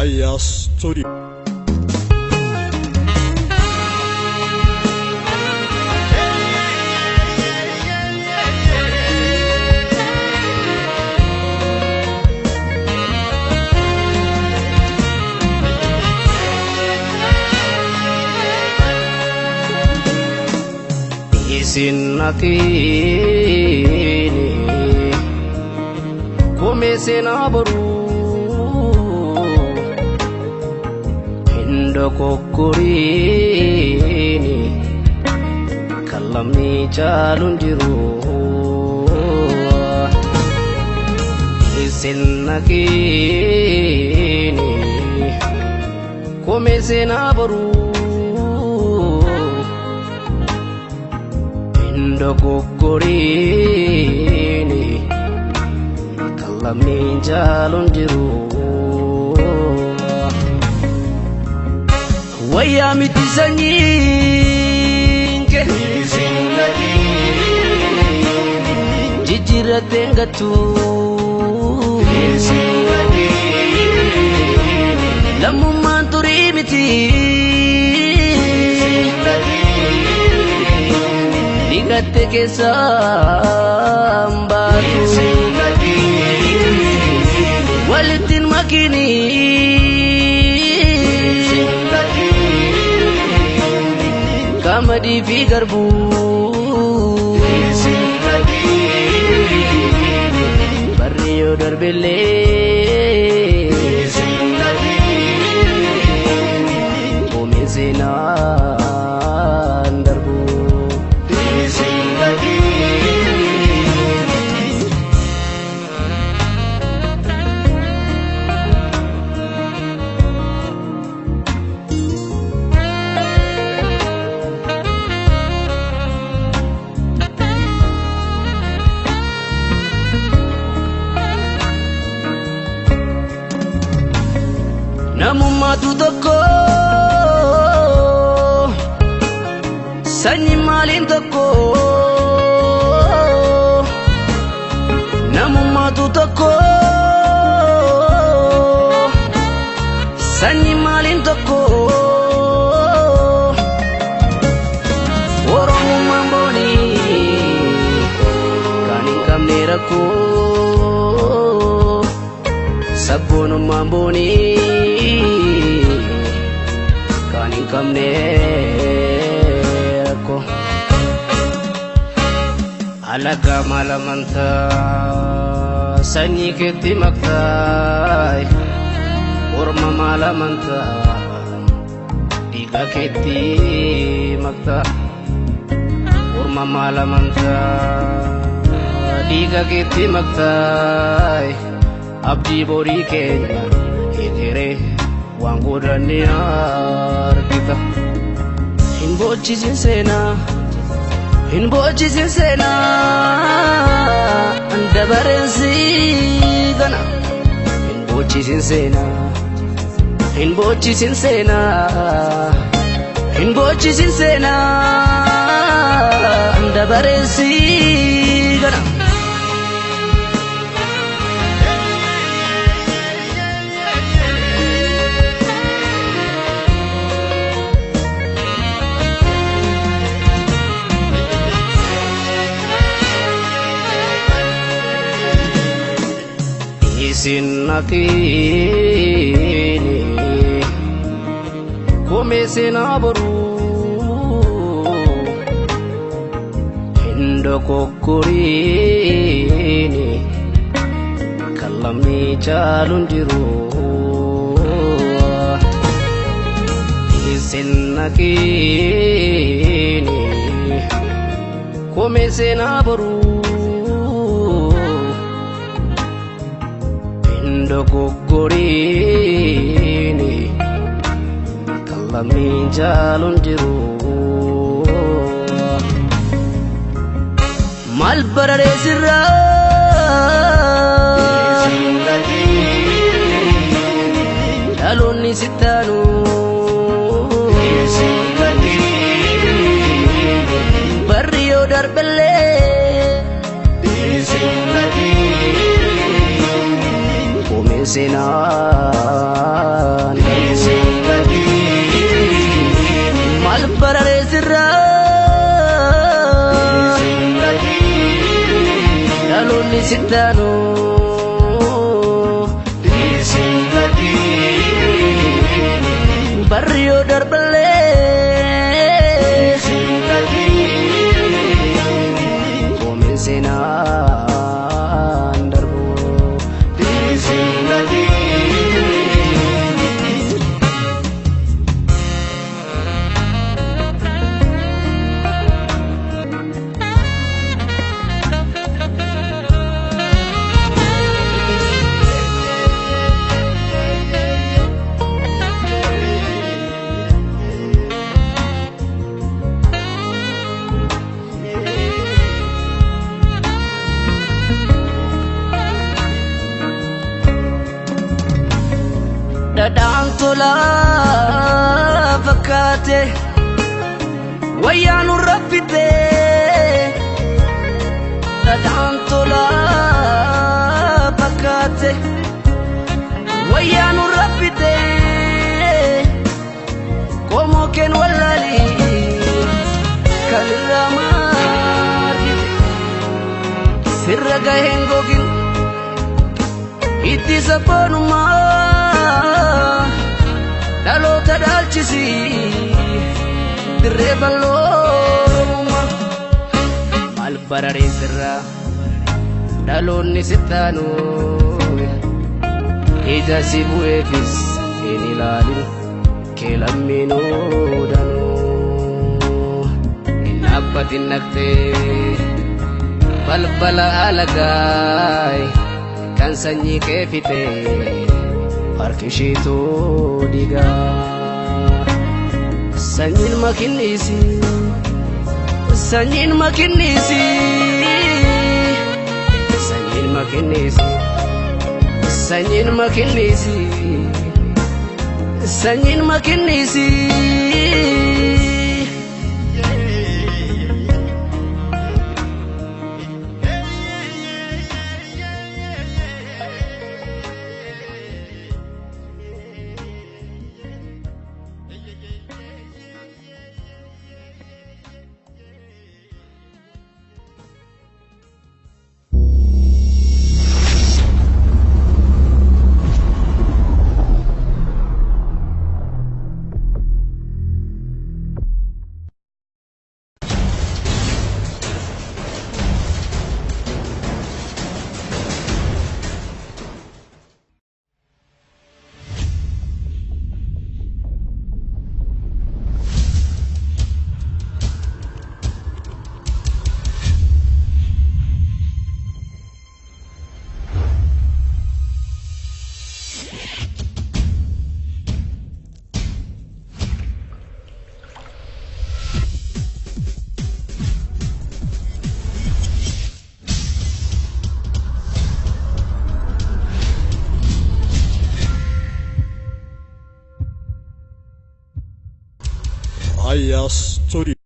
Aya Studio. Isinakini kumesena boru hindo kokorini kalamni chalundiru Isinakini kumesena boru Kokorini kalamni jalundiru waya mitizanyinke jijira tengatu lamu manturi miti Digate ke sambatu walitin makini kama di figarbu barrio darbele omezena Namumatu tokko sanyi maalin tokko Namumatu tokko sanyi maalin tokko Oromummaan booni kan hin qabne rakkoo sabboonummaan booni kamne ko alaga malamanta sanyi ketti maktai orma malamanta diga ketti makta orma malamanta diga ketti maktai abdi bori kenya hitere Wangudani argita Hinbochi sinsena Andabarensi gana Hinbochi sinsena Andabarensi gana Isinakini kumesena boru hindo kokorini kalamni jalundiru Isinakini kumesena boru Kokorini kalamni jalundiru mal barare sirra dalonni sitanu barrio darbelle Sina barrio darbale Comensena darbo Dadaan tola fakkaate wayyaanu raffite Dadaan tola fakkaate wayyaanu raffite Qomoo keen wallaali kan irraa maargite sirra gaheen gogin itti sabboonumaa Dhaloota dhaalchisi dirree bal'oomuma maal bararee sirraa dhaloonni sittaanu ija si bu'eefis hin ilaalin kee lammiinuu danuu hin dhaabbatin naqxee balbala alagaay kan sanyii kee fixee Harkishitu diga Sanyin makinisi Sanyin makinisi Sanyin makinisi Sanyin makinisi Sanyin makinisi Ayas story.